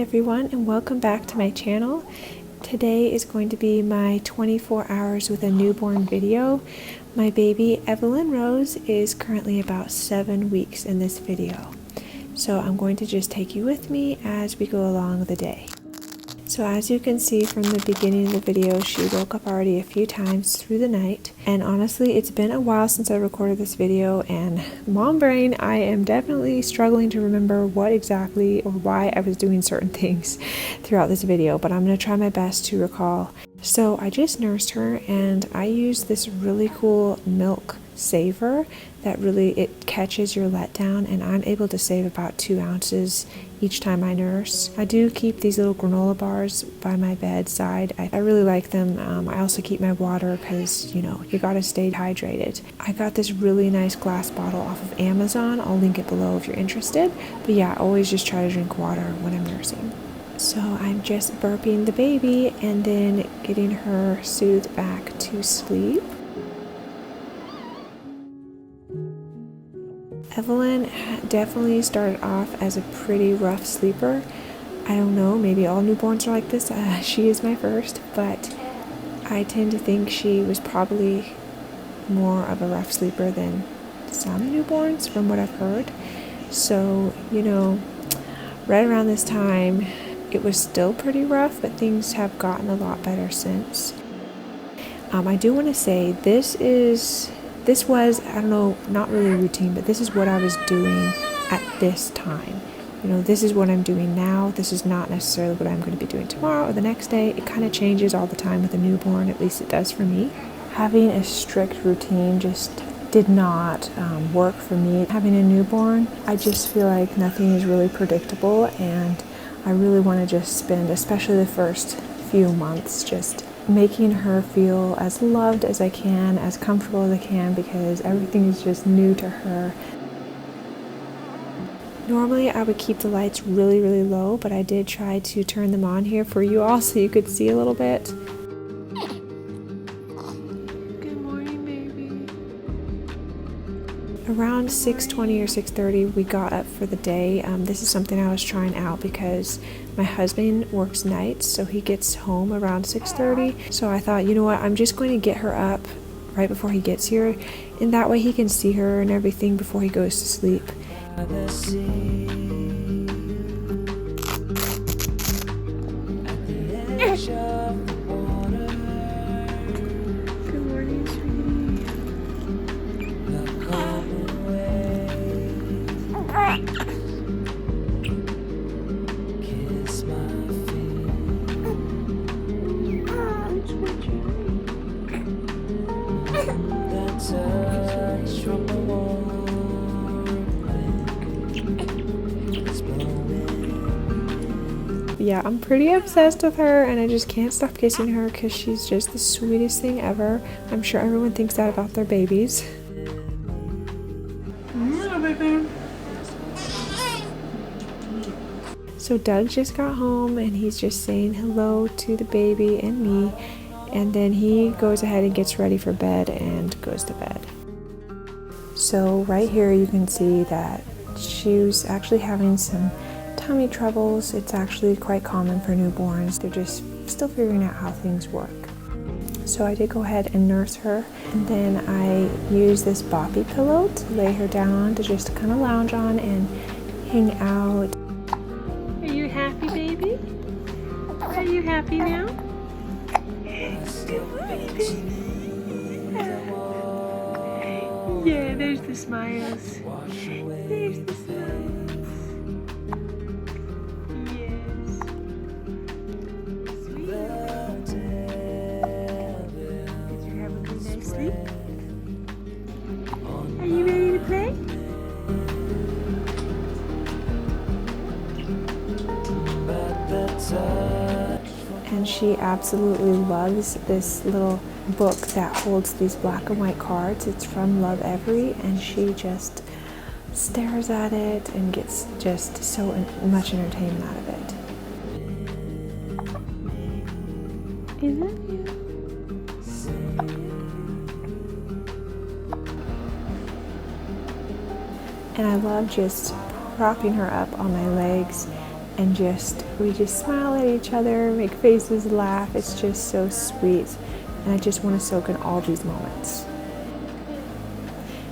everyone, and welcome back to my channel. Today is going to be my 24 hours with a newborn video. My baby Evelyn Rose is currently about 7 weeks in this video. So I'm going to just take you with me as we go along the day. So as you can see from the beginning of the video, she woke up already a few times through the night. And honestly, it's been a while since I recorded this video, and mom brain, I am definitely struggling to remember what exactly or why I was doing certain things throughout this video, but I'm going to try my best to recall. So I just nursed her, and I used this really cool milk saver that it catches your letdown, and I'm able to save about 2 ounces each time I nurse. I do keep these little granola bars by my bedside. I really like them. I also keep my water because, you gotta stay hydrated. I got this really nice glass bottle off of Amazon. I'll link it below if you're interested. But yeah, I always just try to drink water when I'm nursing. So I'm just burping the baby and then getting her soothed back to sleep. Evelyn definitely started off as a pretty rough sleeper. I don't know, maybe all newborns are like this. She is my first, but I tend to think she was probably more of a rough sleeper than some newborns from what I've heard. So, right around this time, it was still pretty rough, but things have gotten a lot better since. I do want to say this was, I don't know, not really routine, but this is what I was doing at this time. This is what I'm doing now. This is not necessarily what I'm going to be doing tomorrow or the next day. It kind of changes all the time with a newborn, at least it does for me. Having a strict routine just did not work for me. Having a newborn, I just feel like nothing is really predictable, and I really want to just spend, especially the first few months, just making her feel as loved as I can, as comfortable as I can, because everything is just new to her. Normally I would keep the lights really, really low, but I did try to turn them on here for you all so you could see a little bit. Good morning, baby. Around 6:20 or 6:30 we got up for the day. This is something I was trying out because my husband works nights, so he gets home around 6:30. So I thought, you know what, I'm just going to get her up right before he gets here, and that way he can see her and everything before he goes to sleep. Yeah, I'm pretty obsessed with her, and I just can't stop kissing her because she's just the sweetest thing ever. I'm sure everyone thinks that about their babies. So Doug just got home, and he's just saying hello to the baby and me, and then he goes ahead and gets ready for bed and goes to bed. So right here you can see that she was actually having some tummy troubles. It's actually quite common for newborns. They're just still figuring out how things work. So I did go ahead and nurse her, and then I used this boppy pillow to lay her down on, to just kind of lounge on and hang out. Are you happy, baby? Are you happy now? Yeah, there's the smiles. There's the smiles. Are you ready to play? And she absolutely loves this little book that holds these black and white cards. It's from Love Every, and she just stares at it and gets just so much entertainment out of it. I love you. And I love just propping her up on my legs and we just smile at each other, make faces, laugh. It's just so sweet, and I just want to soak in all these moments.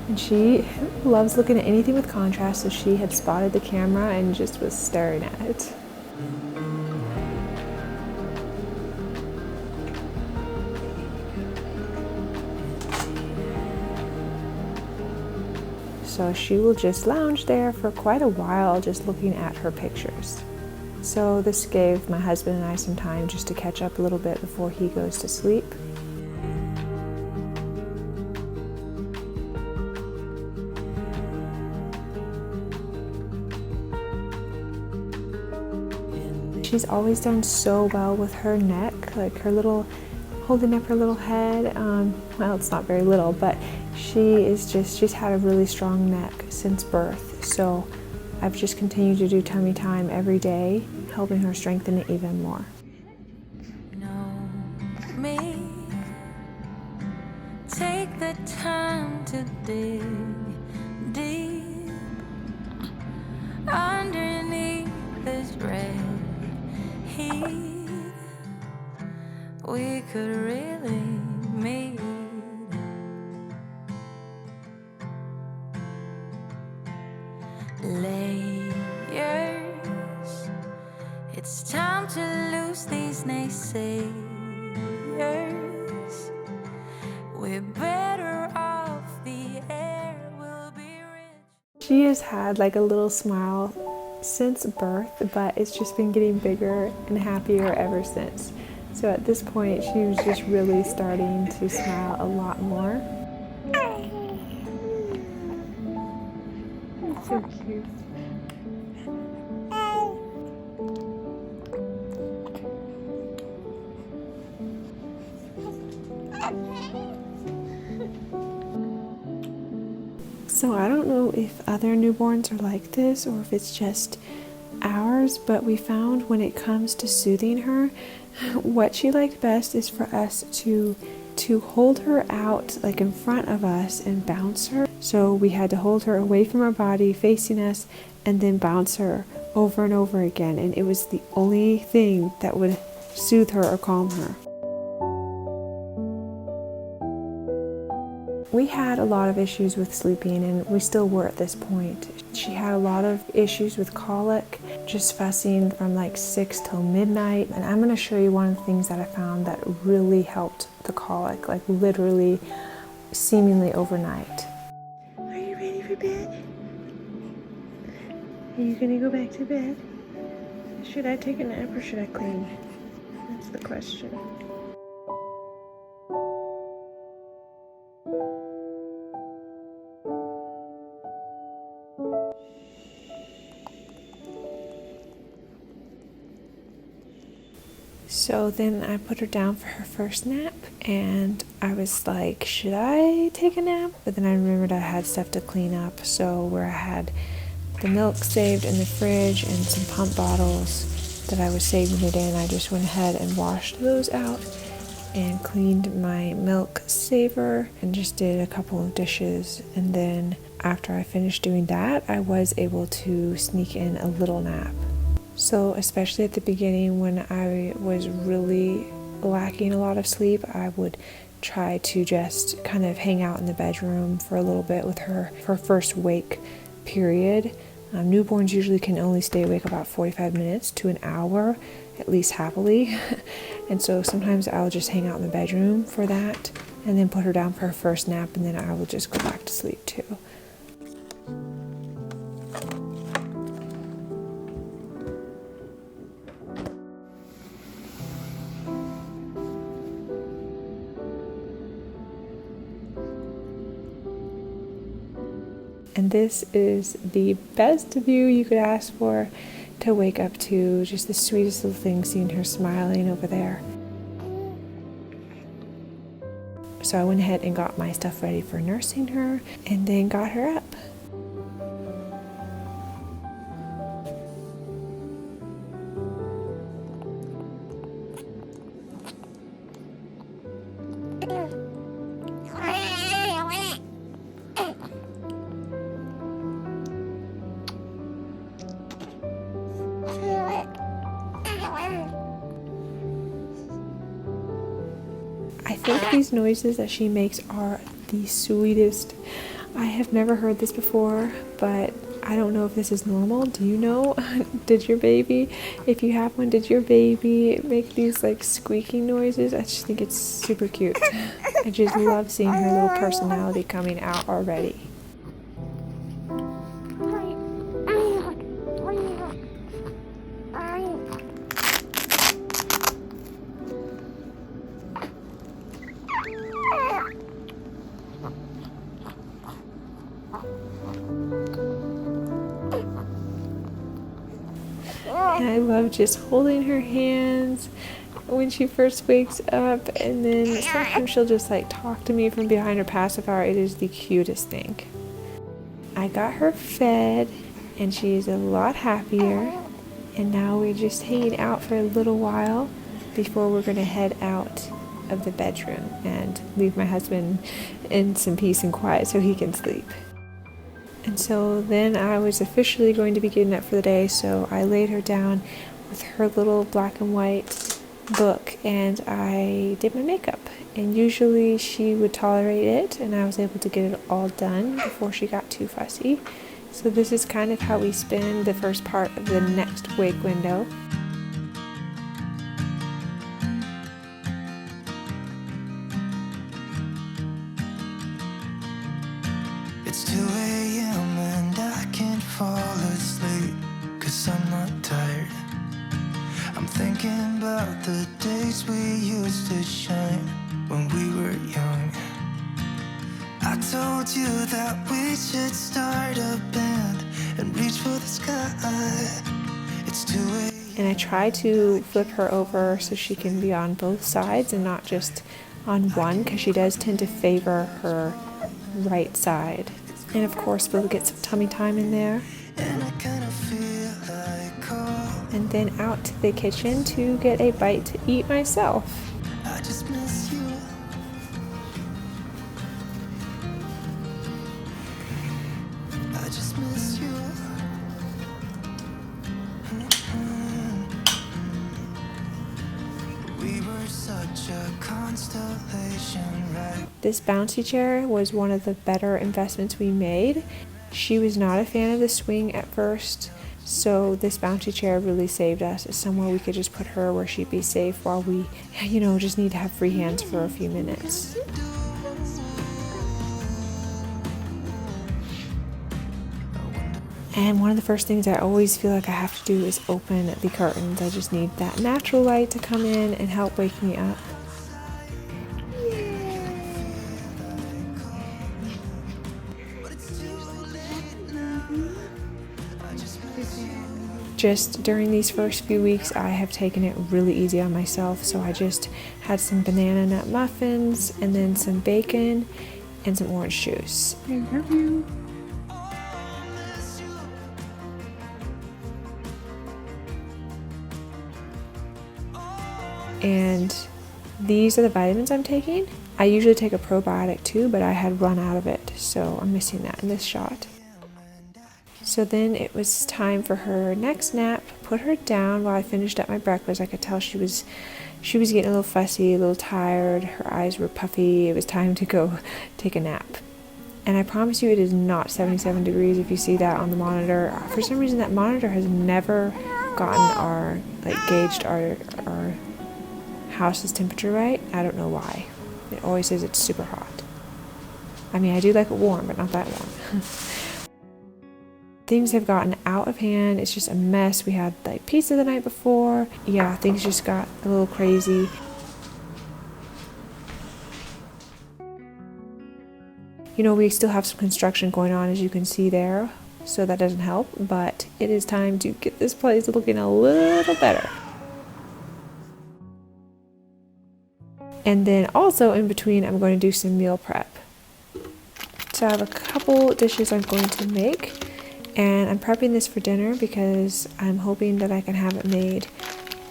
And she loves looking at anything with contrast, so she had spotted the camera and just was staring at it. So she will just lounge there for quite a while, just looking at her pictures. So this gave my husband and I some time just to catch up a little bit before he goes to sleep. She's always done so well with her neck, like holding up her little head. Well, it's not very little, but she's had a really strong neck since birth. So I've just continued to do tummy time every day, helping her strengthen it even more. Know me. Take the time to dig deep underneath this red heat. We could really meet. Layers. It's time to lose these naysayers. We're better off, the air will be rich. She has had like a little smile since birth, but it's just been getting bigger and happier ever since. So at this point, she was just really starting to smile a lot more. So cute. So I don't know if other newborns are like this or if it's just ours, but we found when it comes to soothing her, what she liked best is for us to hold her out like in front of us and bounce her. So we had to hold her away from our body, facing us, and then bounce her over and over again. And it was the only thing that would soothe her or calm her. We had a lot of issues with sleeping, and we still were at this point. She had a lot of issues with colic, just fussing from like 6 till midnight. And I'm going to show you one of the things that I found that really helped the colic, like literally, seemingly overnight. Are you ready for bed? Are you going to go back to bed? Should I take a nap or should I clean? That's the question. So then I put her down for her first nap, and I was like, should I take a nap? But then I remembered I had stuff to clean up, so where I had the milk saved in the fridge and some pump bottles that I was saving it in, I just went ahead and washed those out and cleaned my milk saver and just did a couple of dishes. And then after I finished doing that, I was able to sneak in a little nap. So especially at the beginning when I was really lacking a lot of sleep, I would try to just kind of hang out in the bedroom for a little bit with her for first wake period. Newborns usually can only stay awake about 45 minutes to an hour, at least happily. And so sometimes I'll just hang out in the bedroom for that and then put her down for her first nap, and then I will just go back to sleep too. And this is the best view you could ask for to wake up to. Just the sweetest little thing, seeing her smiling over there. So I went ahead and got my stuff ready for nursing her and then got her up. I think these noises that she makes are the sweetest. I have never heard this before, but I don't know if this is normal. Do you know? Did your baby, if you have one, did your baby make these like squeaking noises? I just think it's super cute. I just love seeing her little personality coming out already. And I love just holding her hands when she first wakes up, and then sometimes she'll just like talk to me from behind her pacifier. It is the cutest thing. I got her fed and she's a lot happier, and now we're just hanging out for a little while before we're going to head out of the bedroom and leave my husband in some peace and quiet so he can sleep. And so then I was officially going to be getting up for the day, so I laid her down with her little black and white book and I did my makeup. And usually she would tolerate it, and I was able to get it all done before she got too fussy. So this is kind of how we spend the first part of the next wake window. It's 2 a.m. and I can't fall asleep, 'cause I'm not tired. I'm thinking about the days we used to shine when we were young. I told you that we should start a band and reach for the sky. It's 2 a.m. And I try to flip her over so she can be on both sides and not just on one, because she does tend to favor her right side. And of course we'll get some tummy time in there. And I kinda feel like calling. And then out to the kitchen to get a bite to eat myself. I just miss you. I just miss you. We were such a constellation, right? This bouncy chair was one of the better investments we made. She was not a fan of the swing at first, so this bouncy chair really saved us. It's somewhere we could just put her where she'd be safe while we, just need to have free hands for a few minutes. And one of the first things I always feel like I have to do is open the curtains. I just need that natural light to come in and help wake me up. Just during these first few weeks, I have taken it really easy on myself. So I just had some banana nut muffins and then some bacon and some orange juice. I love you. And these are the vitamins I'm taking. I usually take a probiotic too, but I had run out of it, so I'm missing that in this shot. So then it was time for her next nap. Put her down while I finished up my breakfast. I could tell she was getting a little fussy, a little tired. Her eyes were puffy. It was time to go take a nap. And I promise you, it is not 77 degrees if you see that on the monitor. For some reason, that monitor has never gauged our house's temperature right. I don't know why. It always says it's super hot. I mean, I do like it warm, but not that warm. Things have gotten out of hand. It's just a mess. We had pizza the night before. Yeah, things just got a little crazy. We still have some construction going on, as you can see there, so that doesn't help, but it is time to get this place looking a little better. And then also in between, I'm going to do some meal prep. So I have a couple dishes I'm going to make, and I'm prepping this for dinner because I'm hoping that I can have it made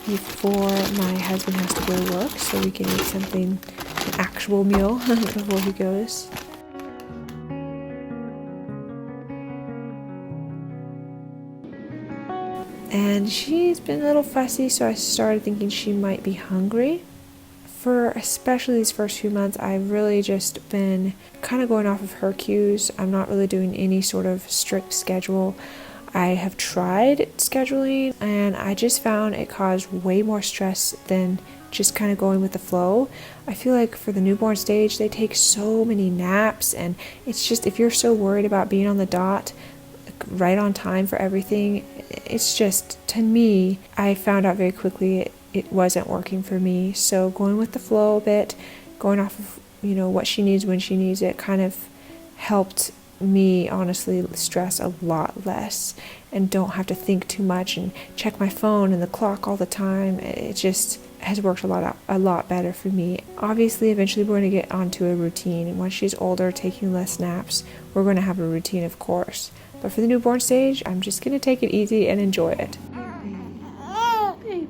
before my husband has to go to work, so we can eat something, an actual meal before he goes. And she's been a little fussy, so I started thinking she might be hungry. for especially these first few months, I've really just been kind of going off of her cues. I'm not really doing any sort of strict schedule. I have tried scheduling and I just found it caused way more stress than just kind of going with the flow. I feel like for the newborn stage, they take so many naps, and it's just, if you're so worried about being on the dot, right on time for everything, it's just, to me, I found out very quickly it wasn't working for me. So going with the flow a bit, going off of, what she needs when she needs it, kind of helped me honestly stress a lot less and don't have to think too much and check my phone and the clock all the time. It just has worked a lot better for me. Obviously, eventually we're going to get onto a routine, and once she's older, taking less naps, we're going to have a routine, of course. But for the newborn stage, I'm just going to take it easy and enjoy it. Baby,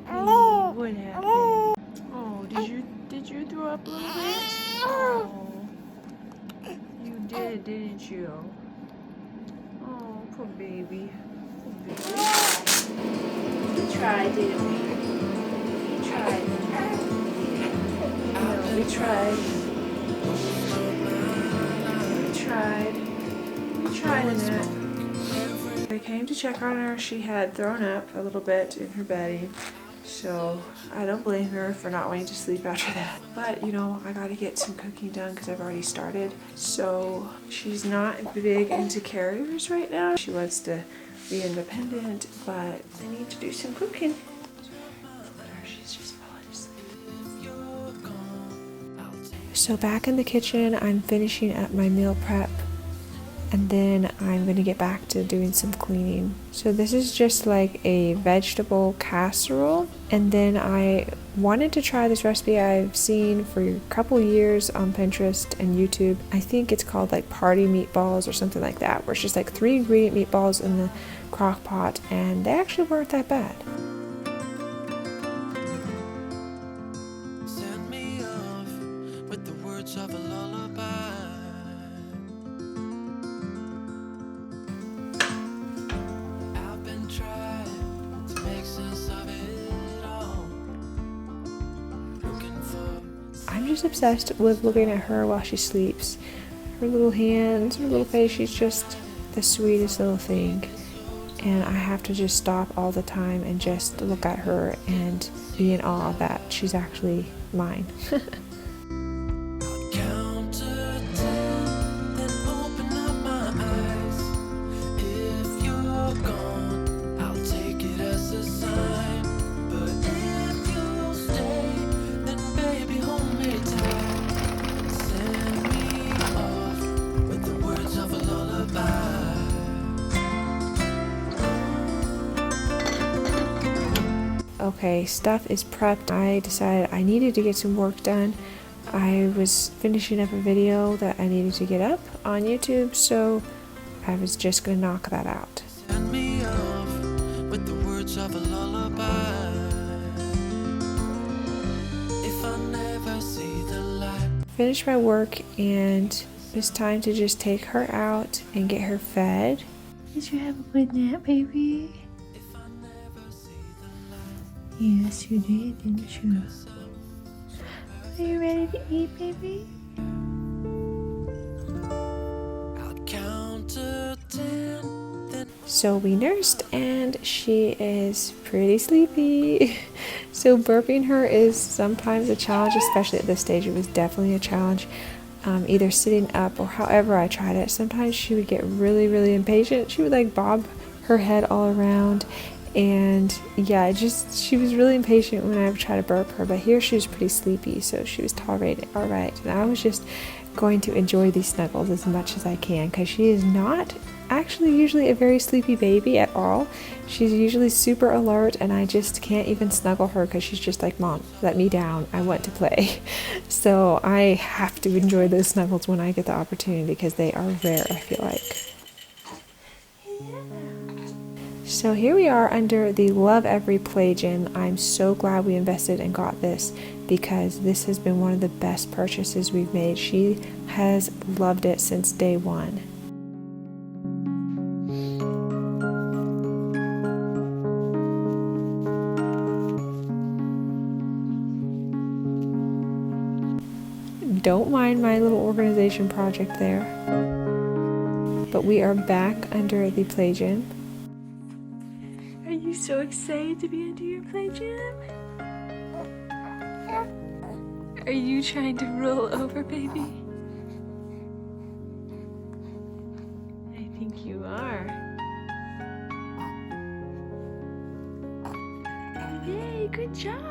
what happened? Oh, did you throw up a little bit? Oh, you did, didn't you? Oh, poor baby. We tried, didn't we? We tried. No, we tried. We tried, Annette. I came to check on her. She had thrown up a little bit in her bedding. So I don't blame her for not wanting to sleep after that. But I gotta get some cooking done because I've already started. So she's not big into carriers right now. She wants to be independent, but I need to do some cooking. Look at her, she's just falling asleep. So back in the kitchen, I'm finishing up my meal prep. And then I'm going to get back to doing some cleaning. So this is just like a vegetable casserole. And then I wanted to try this recipe I've seen for a couple years on Pinterest and YouTube. I think it's called like party meatballs or something like that, where it's just like 3 ingredient meatballs in the crock pot, and they actually weren't that bad. Send me off with the words of a lullaby. I'm just obsessed with looking at her while she sleeps. Her little hands, her little face, she's just the sweetest little thing. And I have to just stop all the time and just look at her and be in awe that she's actually mine. Count to 10, then open up my eyes. If you're gone, I'll take it as a sign. But if you stay, then baby, hold me tight. Send me off with the words of a lullaby. Okay, stuff is prepped. I decided I needed to get some work done. I was finishing up a video that I needed to get up on YouTube, so I was just gonna knock that out. Send me off with the words of a lullaby. If I never see the light. Finished my work, and it's time to just take her out and get her fed. Did you have a good nap, baby? Yes, you did, didn't you? Are you ready to eat, baby? I'll count to 10, then So we nursed, and she is pretty sleepy. So burping her is sometimes a challenge, especially at this stage. It was definitely a challenge. Either sitting up or however I tried it. Sometimes she would get really, really impatient. She would like bob her head all around. And yeah, she was really impatient when I would try to burp her, but here she was pretty sleepy, so she was tolerating all right. And I was just going to enjoy these snuggles as much as I can, because she is not actually usually a very sleepy baby at all. She's usually super alert, and I just can't even snuggle her because she's just like, Mom, let me down, I want to play. So I have to enjoy those snuggles when I get the opportunity, because they are rare, I feel like. So here we are under the Love Every Play Gym. I'm so glad we invested and got this, because this has been one of the best purchases we've made. She has loved it since day one. Don't mind my little organization project there. But we are back under the play gym. Are you so excited to be under your play gym? Are you trying to roll over, baby? I think you are. Yay, good job!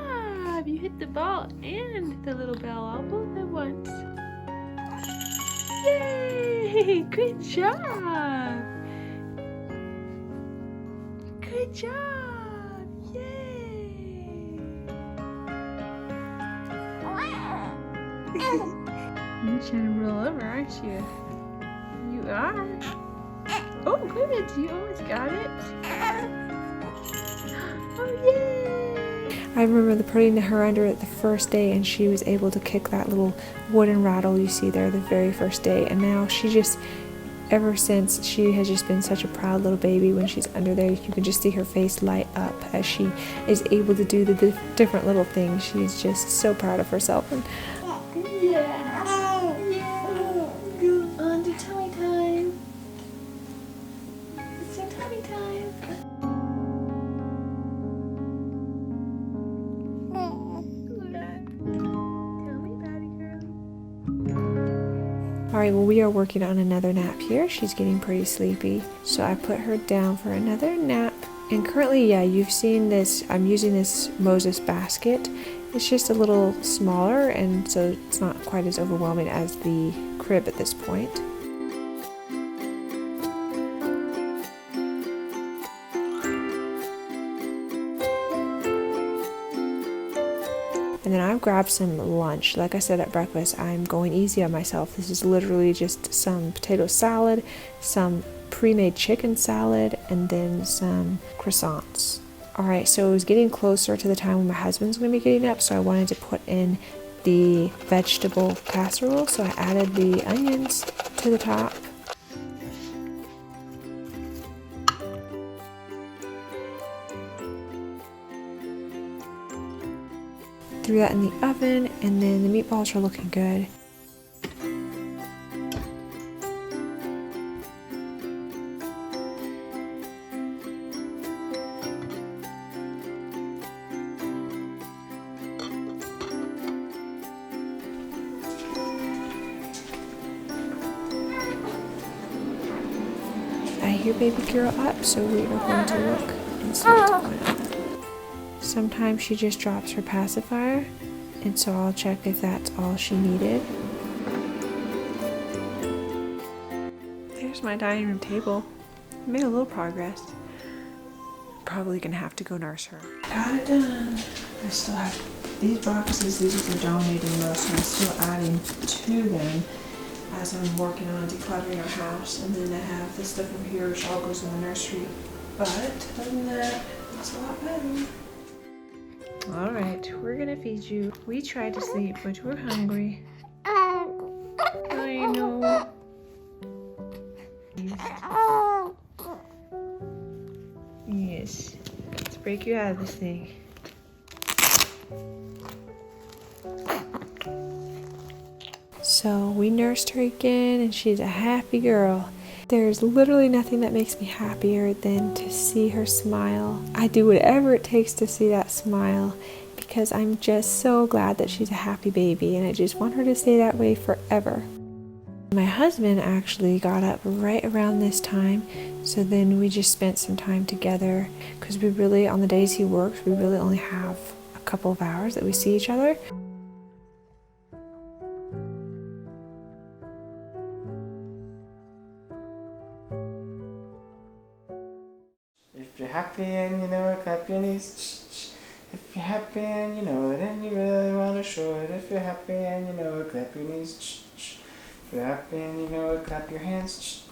You hit the ball and the little bell all both at once. Yay! Good job! Good job! Yay! You're trying to roll over, aren't you? You are. Oh, good! You almost got it. Oh, yay! I remember putting her under it the first day, and she was able to kick that little wooden rattle you see there the very first day. And now she just, ever since, she has just been such a proud little baby. When she's under there, you can just see her face light up as she is able to do the different little things. She's just so proud of herself. And on to tummy time. It's your tummy time. Alright, well, we are working on another nap here. She's getting pretty sleepy, so I put her down for another nap. And currently, yeah, you've seen this, I'm using this Moses basket. It's just a little smaller, and so it's not quite as overwhelming as the crib at this point. And then I've grabbed some lunch. Like I said at breakfast, I'm going easy on myself. This is literally just some potato salad, some pre-made chicken salad, and then some croissants. Alright, so it was getting closer to the time when my husband's going to be getting up, so I wanted to put in the vegetable casserole. So I added the onions to the top. Threw that in the oven, and then the meatballs are looking good. I hear baby girl up, so we are going to look and see what's going on. Sometimes she just drops her pacifier, and so I'll check if that's all she needed. There's my dining room table. I made a little progress. Probably gonna have to go nurse her. Got it done. I still have these boxes. These are for donating those, so I'm still adding to them as I'm working on decluttering our house. And then I have this stuff over here, which all goes in the nursery. But other than that, it's a lot better. Alright, we're gonna feed you. We tried to sleep, but we're hungry. I know. Yes. Let's break you out of this thing. So we nursed her again, and she's a happy girl. There's literally nothing that makes me happier than to see her smile. I do whatever it takes to see that smile because I'm just so glad that she's a happy baby, and I just want her to stay that way forever. My husband actually got up right around this time, so then we just spent some time together because we really, on the days he works, we really only have a couple of hours that we see each other. If you're happy and you know it, clap your knees. If you're happy and you know it and you really want to show it. If you're happy and you know it, clap your knees. If you're happy and you know it, clap your hands.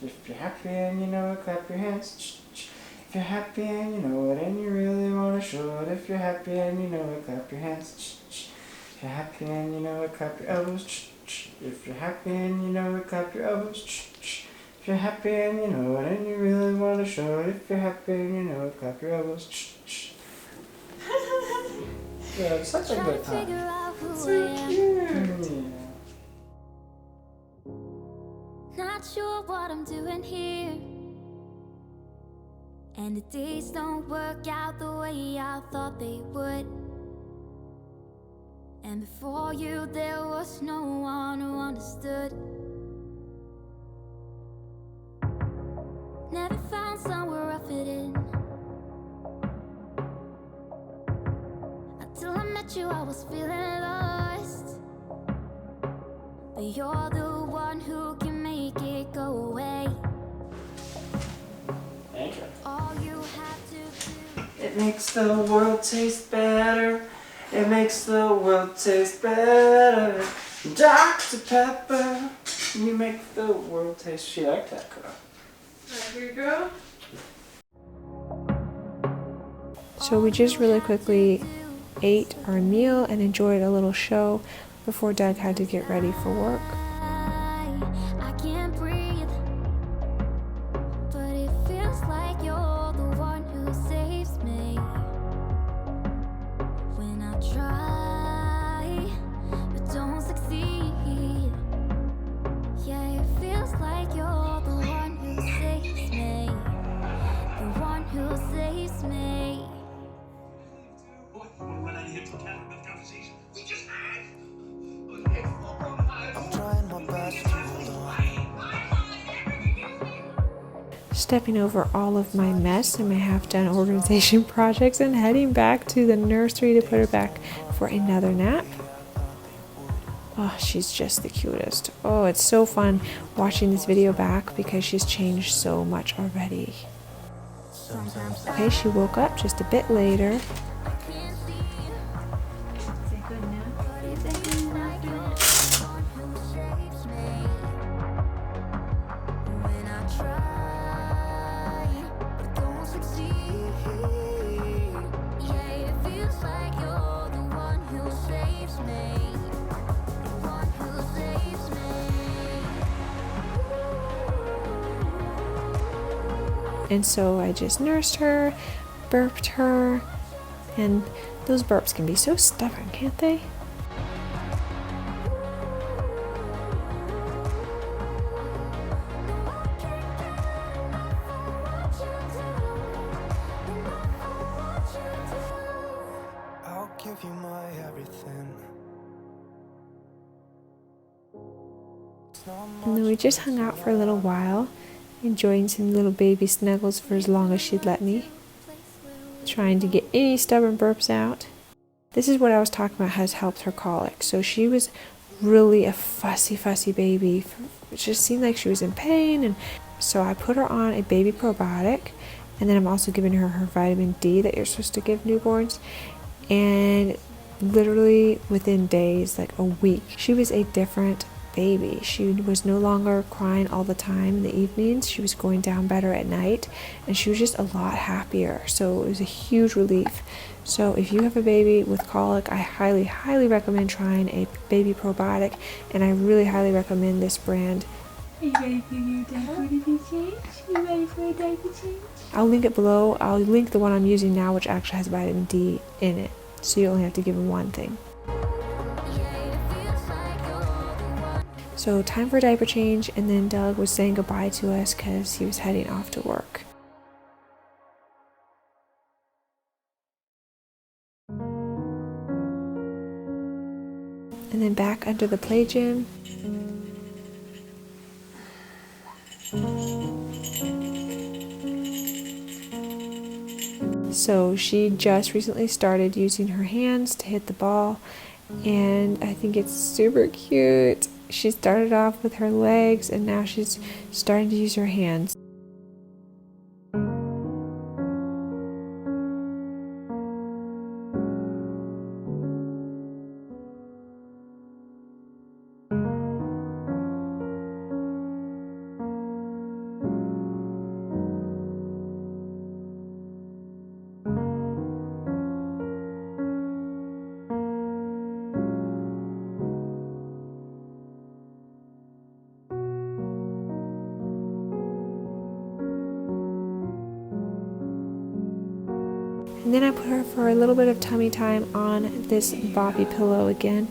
If you're happy and you know it, clap your hands. If you're happy and you know it and you really want to show it. If you're happy and you know it, clap your hands. If you're happy and you know it, clap your elbows. If you're happy and you know it, clap your elbows. If you're happy and you know it and you really want to show it. If you're happy and you know it, clap your elbows. Yeah, it's such a good time. So cute. Yeah. not sure what I'm doing here. And the days don't work out the way I thought they would. And before you there was no one who understood. Never found somewhere I fit in. Until I met you I was feeling lost. But you're the one who can make it go away. All you have to do. It makes the world taste better. It makes the world taste better. Dr. Pepper, you make the world taste. She liked that girl. Here you go. So we just really quickly ate our meal and enjoyed a little show before Doug had to get ready for work. I can't breathe, but it feels like you're the one who saves me. When I try, but don't succeed. Yeah, it feels like you're the one who saves me. The one who saves me. I'm trying my best to hold on. Stepping over all of my mess and my half-done organization projects and heading back to the nursery to put her back for another nap. Oh, she's just the cutest. Oh, it's so fun watching this video back because she's changed so much already. Okay, she woke up just a bit later. And so I just nursed her, burped her, and those burps can be so stubborn, can't they? I'll give you my everything. It's not And then we just hung out for a little while, enjoying some little baby snuggles for as long as she'd let me, trying to get any stubborn burps out. This is what I was talking about has helped her colic. So she was really a fussy baby. It just seemed like she was in pain, and so I put her on a baby probiotic, and then I'm also giving her her vitamin D that you're supposed to give newborns. And literally within days, like a week, she was a different baby. She was no longer crying all the time in the evenings. She was going down better at night, and she was just a lot happier. So it was a huge relief. So if you have a baby with colic, I highly recommend trying a baby probiotic, and I really highly recommend this brand. Are you ready for your diaper to be changed? Are you ready for a diaper change? I'll link it below. I'll link the one I'm using now, which actually has vitamin D in it. So you only have to give them one thing. So time for a diaper change, and then Doug was saying goodbye to us because he was heading off to work. And then back under the play gym. So she just recently started using her hands to hit the ball, and I think it's super cute. She started off with her legs, and now she's starting to use her hands. And then I put her for a little bit of tummy time on this boppy pillow again.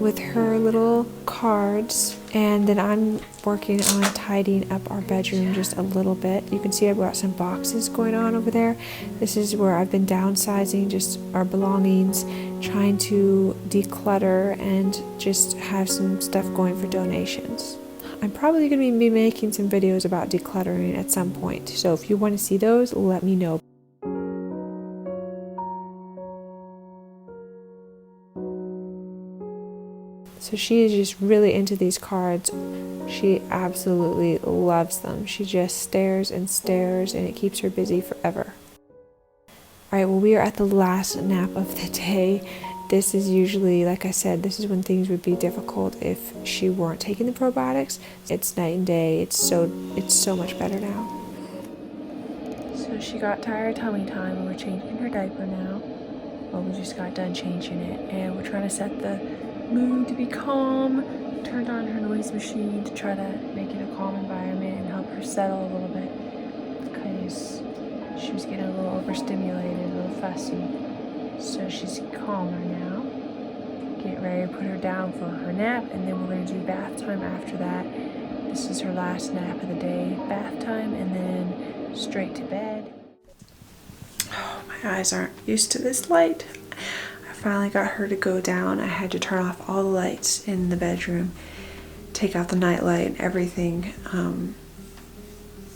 with her little cards, and then I'm working on tidying up our bedroom just a little bit. You can see I've got some boxes going on over there. This is where I've been downsizing just our belongings, trying to declutter and just have some stuff going for donations. I'm probably going to be making some videos about decluttering at some point, so if you want to see those, let me know. So she is just really into these cards. She absolutely loves them. She just stares and stares, and it keeps her busy forever. Alright, well, we are at the last nap of the day. This is usually, like I said, this is when things would be difficult if she weren't taking the probiotics. It's night and day. It's so much better now. So she got tired tummy time, and we're changing her diaper now. Well, we just got done changing it, and we're trying to set the mood to be calm. Turned on her noise machine to try to make it a calm environment and help her settle a little bit, because she was getting a little overstimulated, a little fussy. So she's calmer now. Get ready to put her down for her nap, and then we're going to do bath time after that. This is her last nap of the day, bath time, and then straight to bed. Oh, my eyes aren't used to this light. I finally got her to go down. I had to turn off all the lights in the bedroom, take out the night light and everything,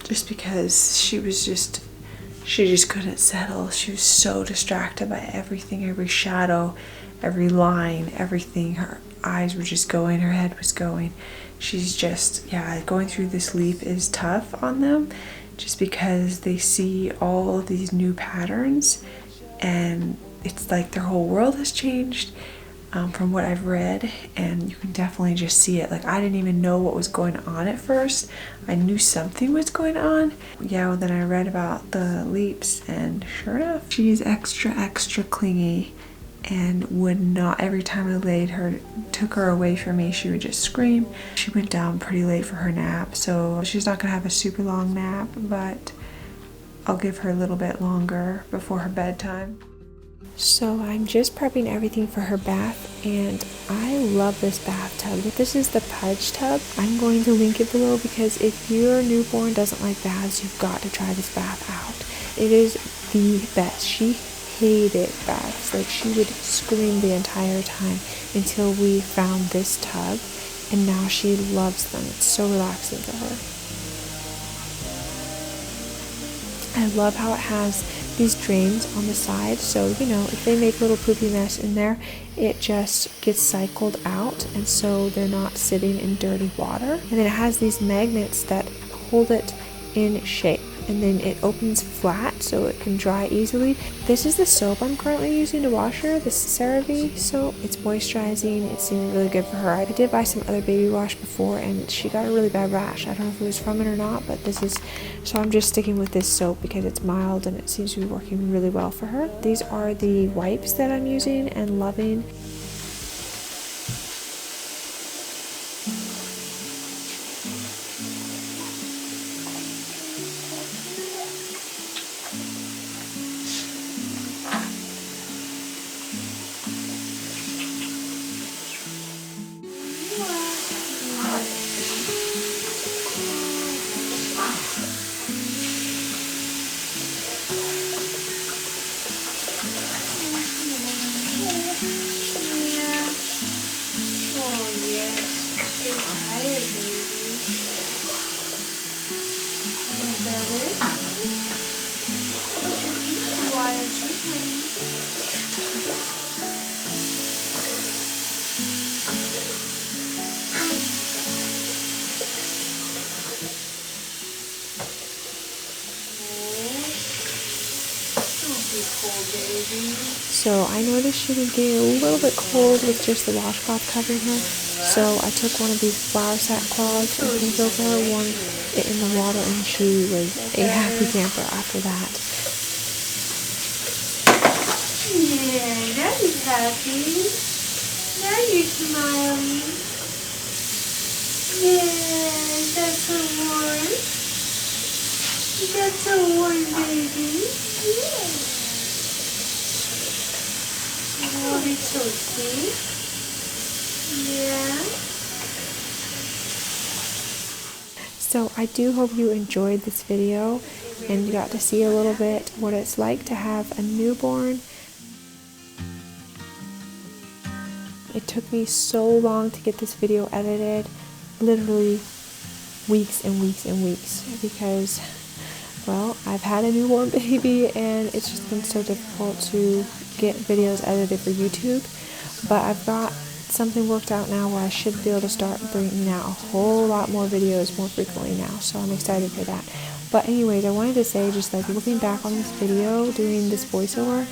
just because she just couldn't settle. She was so distracted by everything, every shadow, every line, everything. Her eyes were just going, her head was going. She's just, going through this leap is tough on them, just because they see all of these new patterns, and it's like their whole world has changed, from what I've read, and you can definitely just see it. Like, I didn't even know what was going on at first. I knew something was going on. Well, then I read about the leaps, and sure enough, she's extra clingy, and would not, every time I took her away from me, she would just scream. She went down pretty late for her nap, so she's not gonna have a super long nap, but I'll give her a little bit longer before her bedtime. So I'm just prepping everything for her bath, and I love this bathtub. This is the Pudge tub. I'm going to link it below, because if your newborn doesn't like baths, you've got to try this bath out. It is the best. She hated baths. Like, she would scream the entire time until we found this tub, and now she loves them. It's so relaxing for her. I love how it has these drains on the side, so if they make a little poopy mess in there, it just gets cycled out, and so they're not sitting in dirty water. And then it has these magnets that hold it in shape, and then it opens flat so it can dry easily. This is the soap I'm currently using to wash her, this CeraVe soap. It's moisturizing. It seemed really good for her. I did buy some other baby wash before, and she got a really bad rash. I don't know if it was from it or not, but so I'm just sticking with this soap because it's mild and it seems to be working really well for her. These are the wipes that I'm using and loving. So I noticed she was getting a little bit cold with just the washcloth covering her. So I took one of these flour sack cloths and put it over her, warmed it in the water, and she was a happy camper after that. Yeah, now you're happy. Now you're smiling. Yeah, that's so warm. That's so warm, baby. Yeah. Oh, it's so sweet. Yeah. So I do hope you enjoyed this video and you got to see a little bit what it's like to have a newborn. It took me so long to get this video edited, literally weeks and weeks and weeks, because, well, I've had a newborn baby and it's just been so difficult to get videos edited for YouTube. But I've got something worked out now where I should be able to start bringing out a whole lot more videos more frequently now, so I'm excited for that. But anyways, I wanted to say, just like looking back on this video, doing this voiceover,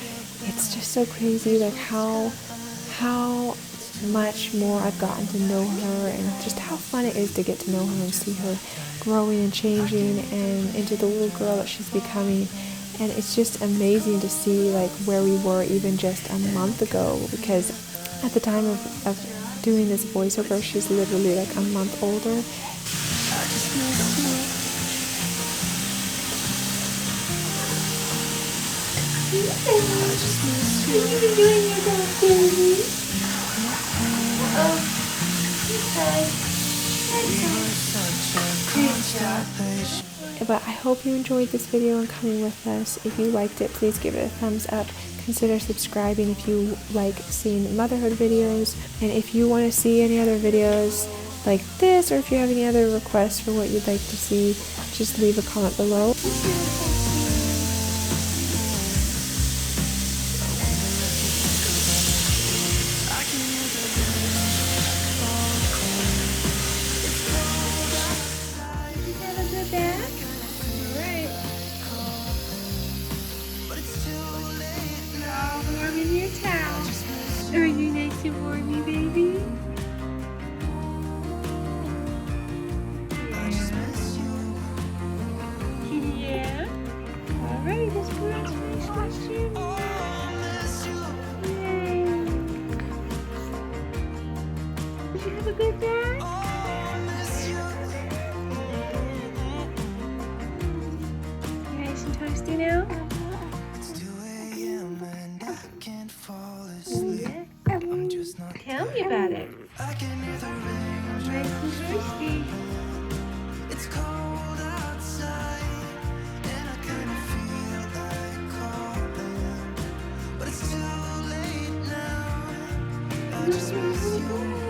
it's just so crazy, like how much more I've gotten to know her, and just how fun it is to get to know her and see her growing and changing and into the little girl that she's becoming. And it's just amazing to see like where we were even just a month ago, because at the time of doing this voiceover, she's literally like a month older. What have you been doing your dog, baby? But I hope you enjoyed this video and coming with us. If you liked it, please give it a thumbs up. Consider subscribing if you like seeing motherhood videos. And if you want to see any other videos like this, or if you have any other requests for what you'd like to see, just leave a comment below. Are you nice and warmy, baby? Yeah. Alright, let's put on some costume. Yay. Did you have a good day? You nice and toasty now? Tell me about it. Nice and toasty. It's cold outside, and I kinda feel like calling, but it's too late now. I just miss you.